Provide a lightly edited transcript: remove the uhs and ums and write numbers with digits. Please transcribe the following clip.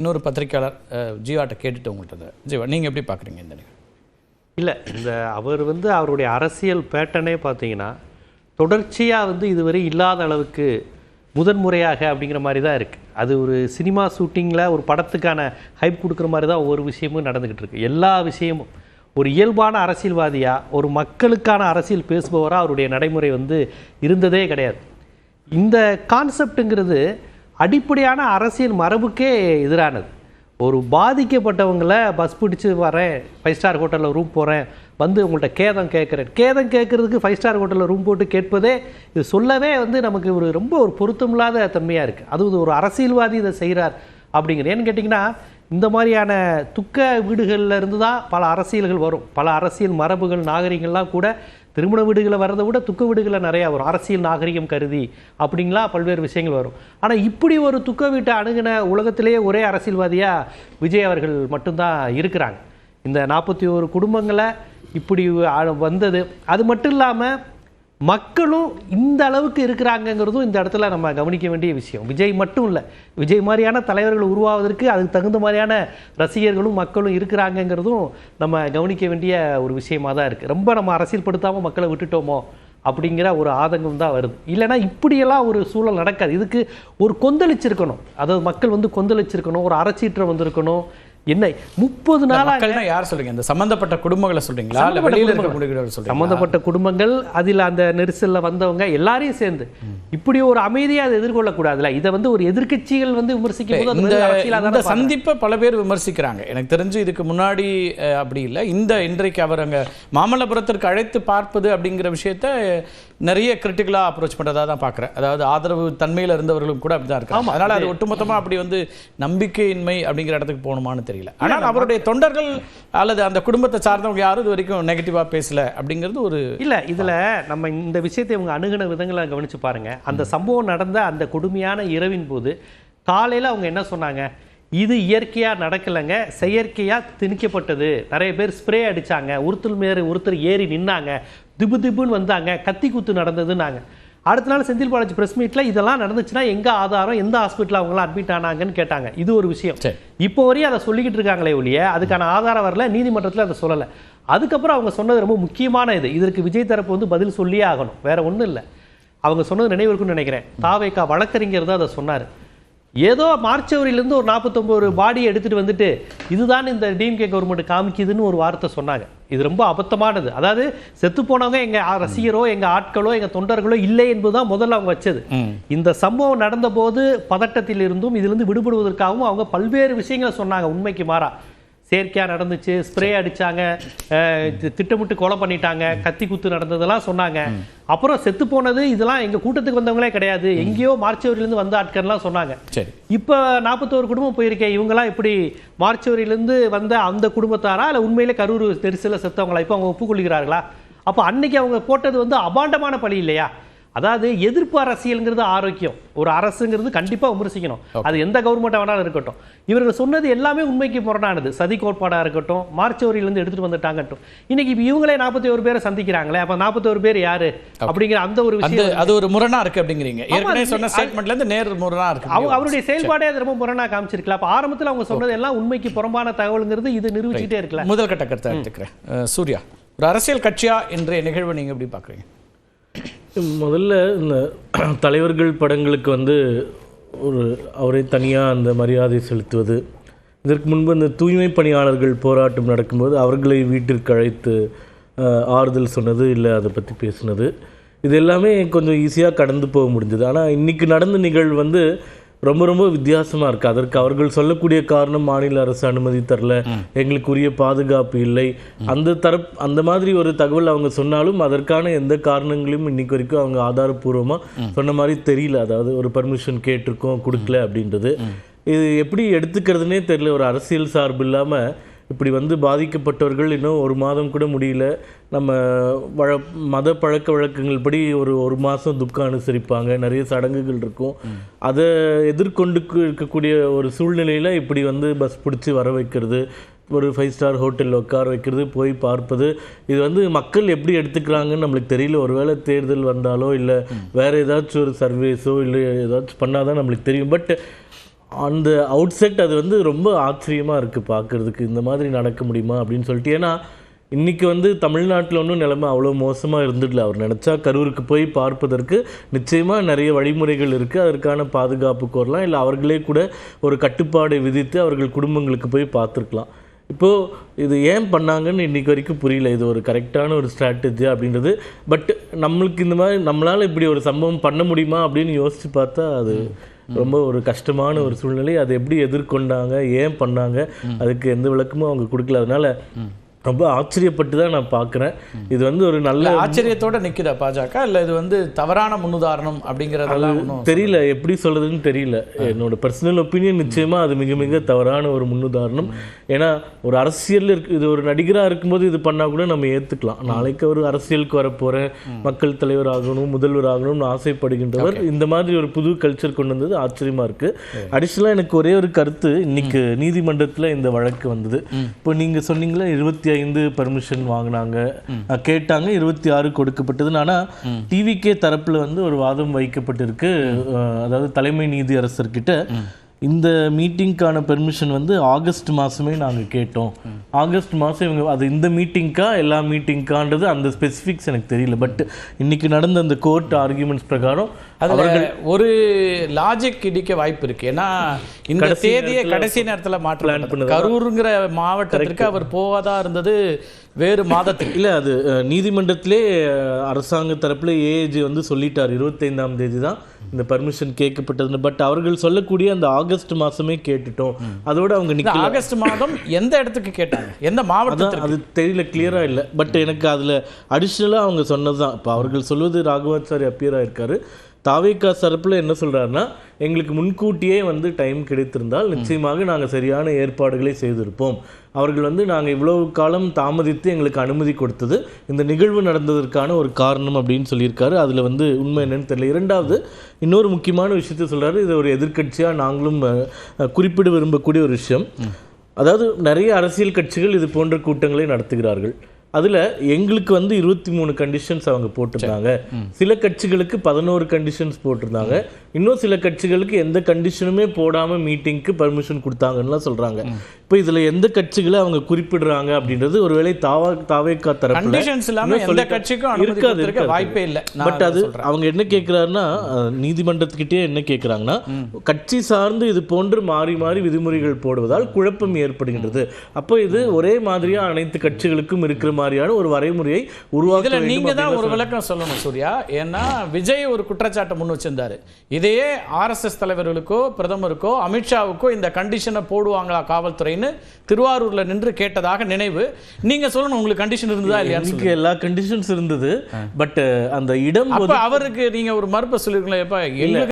இன்னொரு பத்திரிக்கையாளர் ஜீவாட்ட கேட்டுட்டு உங்கள்கிட்ட ஜீவா நீங்கள் எப்படி பார்க்குறீங்க இந்த நிகழ்வு? இல்லை, இந்த அவர் அவருடைய அரசியல் பேட்டர்னே பார்த்தீங்கன்னா தொடர்ச்சியாக இதுவரை இல்லாத அளவுக்கு முதன்முறையாக அப்படிங்கிற மாதிரி தான் இருக்குது. அது ஒரு சினிமா ஷூட்டிங்கில் ஒரு படத்துக்கான ஹைப் கொடுக்குற மாதிரி தான் ஒவ்வொரு விஷயமும் நடந்துக்கிட்டு இருக்குது. எல்லா விஷயமும் ஒரு இயல்பான அரசியல்வாதியாக, ஒரு மக்களுக்கான அரசியல் பேசுபவராக அவருடைய நடைமுறை இருந்ததே கிடையாது. இந்த கான்செப்டுங்கிறது அடிப்படையான அரசியல் மரபுக்கே எதிரானது. ஒரு பாதிக்கப்பட்டவங்களை பஸ் பிடிச்சி வரேன், 5 ஸ்டார் ஹோட்டலில் ரூம் போகிறேன், உங்கள்கிட்ட கேதம் கேட்குறதுக்கு 5 ஸ்டார் ஹோட்டலில் ரூம் போட்டு கேட்பதே இது சொல்லவே நமக்கு ரொம்ப ஒரு பொருத்தமில்லாத தன்மையாக இருக்குது. அது ஒரு அரசியல்வாதி இதை செய்கிறார் அப்படிங்கிறது. ஏன்னு கேட்டிங்கன்னா, இந்த மாதிரியான துக்க வீடுகளில் இருந்து தான் பல அரசியல்கள் வரும். பல அரசியல் மரபுகள் நாகரிகங்கள்லாம் கூட திருமண வீடுகளை வர்றதை விட துக்க வீடுகளில் நிறையா வரும். அரசியல் நாகரிகம் கருதி அப்படிங்களாம் பல்வேறு விஷயங்கள் வரும். ஆனால் இப்படி ஒரு துக்க வீட்டை அணுகின உலகத்திலேயே ஒரே அரசியல்வாதியாக விஜய் அவர்கள் மட்டும்தான் இருக்கிறாங்க. இந்த 41 குடும்பங்களை இப்படி வந்தது. அது மட்டும் இல்லாமல் மக்களும் இந்த அளவுக்கு இருக்கிறாங்கங்கிறதும் இந்த இடத்துல நம்ம கவனிக்க வேண்டிய விஷயம். விஜய் மட்டும் இல்லை, விஜய் மாதிரியான தலைவர்கள் உருவாவதற்கு அதுக்கு தகுந்த மாதிரியான ரசிகர்களும் மக்களும் இருக்கிறாங்கங்கிறதும் நம்ம கவனிக்க வேண்டிய ஒரு விஷயமாக தான் இருக்குது. ரொம்ப நம்ம அரசியல்படுத்தாமல் மக்களை விட்டுட்டோமோ அப்படிங்கிற ஒரு ஆதங்கம் தான் வருது. இல்லைனா இப்படியெல்லாம் ஒரு சூழல் நடக்காது. இதுக்கு ஒரு கொந்தளிச்சிருக்கணும். அதாவது மக்கள் கொந்தளிச்சிருக்கணும், ஒரு அறச்சீற்றம் வந்திருக்கணும். என்ன 30 நாளாக யார் சொல்றீங்க? இந்த சம்பந்தப்பட்ட குடும்பங்களை சொல்றீங்களா? சம்பந்தப்பட்ட குடும்பங்கள், அதில் அந்த நெரிசலில் வந்தவங்க எல்லாரையும் சேர்ந்து இப்படி ஒரு அமைதியை அதை எதிர்கொள்ளக்கூடாதுல்ல. இதை ஒரு எதிர்கட்சிகள் விமர்சிக்கும் போது சந்திப்பை பல பேர் விமர்சிக்கிறாங்க. எனக்கு தெரிஞ்சு இதுக்கு முன்னாடி அப்படி இல்லை. இன்றைக்கு அவர் அங்கே மாமல்லபுரத்திற்கு அழைத்து பார்ப்பது அப்படிங்கிற விஷயத்த நிறைய கிரிட்டிக்கலாக அப்ரோச் பண்ணுறதா தான் பார்க்குறேன். அதாவது ஆதரவு தன்மையில் இருந்தவர்களும் கூட அப்படி தான் இருக்காங்க. அதனால் அது ஒட்டுமொத்தமாக அப்படி நம்பிக்கையின்மை அப்படிங்கிற இடத்துக்கு போகணுமான்னு தெரியல. ஆனால் அவருடைய தொண்டர்கள் அல்லது அந்த குடும்பத்தை சார்ந்தவங்க யாரும் இது வரைக்கும் நெகட்டிவாக பேசல அப்படிங்கிறது ஒரு இல்லை. இதில் நம்ம இந்த விஷயத்தை இவங்க அணுகின விதங்களை கவனித்து பாருங்கள். அந்த சம்பவம் நடந்த அந்த கொடுமையான இரவின் போது காலையில் அவங்க என்ன சொன்னாங்க? இது இயற்கையாக நடக்கலைங்க, செயற்கையாக திணிக்கப்பட்டது. நிறைய பேர் ஸ்ப்ரே அடித்தாங்க, ஒருத்தர் ஏறி நின்னாங்க, திபு திபுன்னு வந்தாங்க, கத்தி குத்து நடந்ததுன்னாங்க. அடுத்த நாள் செந்தில் பாலாஜி பிரஸ் மீட்டில் இதெல்லாம் நடந்துச்சுன்னா எங்கே ஆதாரம், எந்த ஹாஸ்பிட்டலில் அவங்களாம் அட்மிட் ஆனாங்கன்னு கேட்டாங்க. இது ஒரு விஷயம். இப்போ வரையும் அதை சொல்லிக்கிட்டு இருக்காங்களே ஒழிய அதுக்கான ஆதாரம் வரல, நீதிமன்றத்தில் அதை சொல்லலை. அதுக்கப்புறம் அவங்க சொன்னது ரொம்ப முக்கியமான இதற்கு விஜய் தரப்பு பதில் சொல்லியே ஆகணும், வேற ஒன்றும் இல்லை. அவங்க சொன்னது நினைவு இருக்குன்னு நினைக்கிறேன். தாவேகா வழக்கறிஞர் தான் அதை சொன்னார். ஏதோ மார்ச்சவரியிலேருந்து ஒரு 49 பாடியை எடுத்துகிட்டு வந்துட்டு இதுதான் இந்த டிஎம்கே கவர்மெண்ட் காமிக்குதுன்னு ஒரு வார்த்தை சொன்னாங்க. இது ரொம்ப அபத்தமானது. அதாவது செத்து போனவங்க எங்கள் ரசிகரோ, எங்கள் ஆட்களோ, எங்கள் தொண்டர்களோ இல்லை என்பதுதான் முதல்ல அவங்க வச்சது. இந்த சம்பவம் நடந்த போது பதட்டத்தில் இருந்தும் இதிலிருந்து விடுபடுவதற்காகவும் அவங்க பல்வேறு விஷயங்களை சொன்னாங்க. உண்மைக்கு மாறா செயற்கையாக நடந்துச்சு, ஸ்ப்ரே அடித்தாங்க, திட்டமிட்டு கொலை பண்ணிட்டாங்க, கத்தி குத்து நடந்ததெல்லாம் சொன்னாங்க. அப்புறம் செத்து போனது இதெல்லாம் எங்கள் கூட்டத்துக்கு வந்தவங்களே கிடையாது, எங்கேயோ மார்ச்சவரியிலேருந்து வந்த ஆட்கள்லாம் சொன்னாங்க. இப்போ 41 குடும்பம் போயிருக்கேன், இவங்கெல்லாம் இப்படி மார்ச்சவரியிலேருந்து வந்த அந்த குடும்பத்தாரா இல்லை உண்மையிலே கரூர் நெரிசலில் செத்தவங்களா? இப்போ அவங்க ஒப்புக்கொள்கிறார்களா? அப்போ அன்னைக்கு அவங்க போட்டது அபாண்டமான பழி இல்லையா? அதாவது எதிர்ப்பு அரசியல்ங்கிறது ஆரோக்கியம். ஒரு அரசுங்கிறது கண்டிப்பாக விமர்சிக்கணும், அது எந்த கவர்மெண்ட்டாக வேணாலும் இருக்கட்டும். இவர்கள் சொன்னது எல்லாமே உண்மைக்கு முரணானது. சதி கோட்பாடாக இருக்கட்டும், மார்ச்சவரியிலேருந்து எடுத்துகிட்டு வந்துட்டாங்கட்டும். இன்னைக்கு இப்போ இவங்களே 41 பேரை சந்திக்கிறாங்களே, அப்போ 41 பேர் யாரு அப்படிங்கிற அந்த ஒரு விஷயம் அது ஒரு முரணா இருக்கு அப்படிங்கிறீங்க. ஏற்கனவே சொன்ன ஸ்டேட்மெண்ட்லேருந்து நேர் முரணா இருக்கு. அவருடைய செயல்பாடே அது ரொம்ப முரணா காமிச்சிருக்கலாம். அப்போ ஆரம்பத்தில் அவங்க சொன்னது எல்லாம் உண்மைக்கு புறம்பான தகவலுங்கிறது இது நிரூபிச்சுட்டே இருக்கலாம். முதல் கட்ட கருத்தை எடுத்துக்கிறேன். சூர்யா, ஒரு அரசியல் கட்சியா இன்றைய நிகழ்வு நீங்கள் எப்படி பார்க்குறீங்க? முதல்ல இந்த தலைவர்கள் படங்களுக்கு அவரை தனியாக அந்த மரியாதை செலுத்துவது, இதற்கு முன்பு இந்த தூய்மை பணியாளர்கள் போராட்டம் நடக்கும்போது அவர்களை வீட்டிற்கு அழைத்து ஆறுதல் சொன்னது, இல்லை அதை பற்றி பேசுனது, இது எல்லாமே கொஞ்சம் ஈஸியாக கடந்து போக முடிஞ்சது. ஆனால் இன்றைக்கி நடந்த நிகழ்வு ரொம்ப ரொம்ப வித்தியாசமாக இருக்குது. அதற்கு அவர்கள் சொல்லக்கூடிய காரணம் மாநில அரசு அனுமதி தரல, எங்களுக்குரிய பாதுகாப்பு இல்லை, அந்த மாதிரி ஒரு தகவல் அவங்க சொன்னாலும் அதற்கான எந்த காரணங்களையும் இன்னைக்கு வரைக்கும் அவங்க ஆதாரப்பூர்வமாக சொன்ன மாதிரி தெரியல. அதாவது ஒரு பர்மிஷன் கேட்டிருக்கோம், கொடுக்கல அப்படின்றது. இது எப்படி எடுத்துக்கிறதுனே தெரியல. ஒரு அரசியல் சார்பு இல்லாமல் இப்படி பாதிக்கப்பட்டவர்கள் இன்னும் 1 மாதம் கூட முடியல. நம்ம மத பழக்க வழக்கங்கள் படி ஒரு மாதம் துக்கம் அனுசரிப்பாங்க, நிறைய சடங்குகள் இருக்கும். அதை எதிர்கொண்டு இருக்கக்கூடிய ஒரு சூழ்நிலையில் இப்படி பஸ் பிடிச்சி வர வைக்கிறது, ஒரு 5 ஸ்டார் ஹோட்டலில் உட்கார வைக்கிறது, போய் பார்ப்பது, இது மக்கள் எப்படி எடுத்துக்கிறாங்கன்னு நம்மளுக்கு தெரியல. ஒருவேளை தேர்தல் வந்தாலோ இல்லை வேறு ஏதாச்சும் ஒரு சர்வேஸோ இல்லை ஏதாச்சும் பண்ணாதான் நம்மளுக்கு தெரியும். பட் அந்த அவுட் செட் அது வந்து ரொம்ப ஆச்சரியமாக இருக்குது பார்க்குறதுக்கு. இந்த மாதிரி நடக்க முடியுமா அப்படின்னு சொல்லிட்டு. ஏன்னா இன்றைக்கி வந்து தமிழ்நாட்டில் ஒன்றும் நிலைமை அவ்வளோ மோசமாக இருந்துடல. அவர் நினச்சா கரூருக்கு போய் பார்ப்பதற்கு நிச்சயமாக நிறைய வழிமுறைகள் இருக்குது. அதற்கான பாதுகாப்பு கோரலாம், இல்லை அவர்களே கூட ஒரு கட்டுப்பாடை விதித்து அவர்கள் குடும்பங்களுக்கு போய் பார்த்துருக்கலாம். இப்போது இது ஏன் பண்ணாங்கன்னு இன்றைக்கி வரைக்கும் புரியல. இது ஒரு கரெக்டான ஒரு ஸ்ட்ராட்டஜி அப்படின்றது. பட் நம்மளுக்கு இந்த மாதிரி நம்மளால் இப்படி ஒரு சம்பவம் பண்ண முடியுமா அப்படின்னு யோசித்து பார்த்தா அது ரொம்ப ஒரு கஷ்டமான ஒரு சூழ்நிலை. அதை எப்படி எதிர்கொண்டாங்க, ஏன் பண்ணாங்க, அதுக்கு எந்த விளக்கமும் அவங்க கொடுக்கல. அதனால் ரொம்ப ஆச்சரியப்பட்டு தான் நான் பார்க்குறேன். இது வந்து ஒரு நல்ல ஆச்சரியத்தோட நிற்கிற பாஜக, இல்லை இது வந்து தவறான முன்னுதாரணம் அப்படிங்கிறதெல்லாம் தெரியல, எப்படி சொல்கிறதுன்னு தெரியல. என்னோட பர்சனல் ஒப்பீனியன் நிச்சயமாக அது மிக மிக தவறான ஒரு முன்னுதாரணம். ஏன்னா ஒரு அரசியல் இது ஒரு நடிகராக இருக்கும்போது இது பண்ணால் கூட நம்ம ஏற்றுக்கலாம். நாளைக்கு ஒரு அரசியலுக்கு வரப்போகிற மக்கள் தலைவர் ஆகணும், முதல்வர் ஆகணும்னு ஆசைப்படுகின்றவர் இந்த மாதிரி ஒரு புது கல்ச்சர் கொண்டு வந்தது ஆச்சரியமாக இருக்குது. அடிஷ்னலாக எனக்கு ஒரே ஒரு கருத்து, இன்னைக்கு நீதிமன்றத்தில் இந்த வழக்கு வந்தது. இப்போ நீங்கள் சொன்னீங்களா 25 பர்மிஷன் வாங்கினாங்க, கேட்டாங்க, 26 கொடுக்கப்பட்டது. ஆனால் டிவிகே தரப்பில் வந்து ஒரு வாதம் வைக்கப்பட்டிருக்கு. அதாவது தலைமை நீதியரசர்கிட்ட இந்த மீட்டிங்க்கான பெர்மிஷன் வந்து ஆகஸ்ட் மாதமே நாங்கள் கேட்டோம். ஆகஸ்ட் மாதம் இவங்க அது இந்த மீட்டிங்க்கா எல்லா மீட்டிங்க்கான்றது அந்த ஸ்பெசிஃபிக்ஸ் எனக்கு தெரியல. பட் இன்னைக்கு நடந்த அந்த கோர்ட் ஆர்கியூமெண்ட்ஸ் பிரகாரம் அவர்கள் ஒரு லாஜிக் இடிக்க வாய்ப்பு இருக்கு. ஏன்னா இந்த தேதியை கடைசி நேரத்தில் மாற்ற கரூருங்கிற மாவட்டத்திற்கு அவர் போவதா இருந்தது வேறு மாதத்துக்கு இல்லை. அது நீதிமன்றத்திலே அரசாங்க தரப்பில் ஏஏஜி வந்து சொல்லிட்டார் 25ஆம் தேதி தான் இந்த பர்மிஷன் கேட்கப்பட்டது. பட் அவர்கள் சொல்லக்கூடிய அந்த ஆகஸ்ட் மாதமே கேட்டுட்டோம். அதோட அவங்க ஆகஸ்ட் மாதம் எந்த இடத்துக்கு கேட்டாங்க, எந்த மாவட்டம் அது தெரியல, கிளியரா இல்லை. பட் எனக்கு அதில் அடிஷ்னலாக அவங்க சொன்னது தான். இப்போ அவர்கள் சொல்வது ராகவாச்சாரி அப்பியர் ஆயிருக்காரு. தாவேகா தரப்பில் என்ன சொல்கிறாருன்னா, எங்களுக்கு முன்கூட்டியே வந்து டைம் கிடைத்திருந்தால் நிச்சயமாக நாங்கள் சரியான ஏற்பாடுகளை செய்திருப்போம். அவர்கள் வந்து நாங்கள் இவ்வளவு காலம் தாமதித்து எங்களுக்கு அனுமதி கொடுத்தது இந்த நிகழ்வு நடந்ததற்கான ஒரு காரணம் அப்படின்னு சொல்லியிருக்காரு. அதில் வந்து உண்மை என்னன்னு தெரியல. இரண்டாவது இன்னொரு முக்கியமான விஷயத்தை சொல்கிறாரு. இது ஒரு எதிர்க்கட்சியாக நாங்களும் குறிப்பிட விரும்பக்கூடிய ஒரு விஷயம். அதாவது நிறைய அரசியல் கட்சிகள் இது போன்ற கூட்டங்களை நடத்துகிறார்கள். அதில் எங்களுக்கு வந்து 23 கண்டிஷன்ஸ் அவங்க போட்டிருந்தாங்க. சில கட்சிகளுக்கு 11 கண்டிஷன்ஸ் போட்டிருந்தாங்க. இன்னும் சில கட்சிகளுக்கு எந்த கண்டிஷனுமே போடாமல் மீட்டிங்க்கு பர்மிஷன் கொடுத்தாங்கன்னுலாம் சொல்கிறாங்க. இப்போ இதில் எந்த கட்சிகளை அவங்க குறிப்பிடுறாங்க அப்படின்றது ஒருவேளை தாவேகா தரப்பில் இருக்காது, வாய்ப்பே இல்லை. பட் அது அவங்க என்ன கேட்குறாருன்னா, நீதிமன்றத்துக்கிட்டே என்ன கேட்குறாங்கன்னா, கட்சி சார்ந்து இது போன்று மாறி மாறி விதிமுறைகள் போடுவதால் குழப்பம் ஏற்படுகின்றது. அப்போ இது ஒரே மாதிரியா அனைத்து கட்சிகளுக்கும் இருக்கிற மாதிரியான ஒரு வரைமுறையை உருவாக்க நீங்க தான் ஒரு விளக்கம் சொல்லணும் சூர்யா. ஏன்னா விஜய் ஒரு குற்றச்சாட்டை முன் வச்சிருந்தாரு. இதையே RSS தலைவர்களுக்கோ பிரதமருக்கோ அமித்ஷாவுக்கோ இந்த கண்டிஷனை போடுவாங்களா காவல்துறைன்னு திருவாரூர்ல நின்று கேட்டதாக நினைவு. நீங்க சொல்லணும், உங்களுக்கு கண்டிஷன் இருந்ததா இல்லையா? எல்லா கண்டிஷன்ஸ் இருந்தது. பட் அந்த இடம் அவருக்கு நீங்க ஒரு மறுப்பை சொல்லிருக்கீங்களா?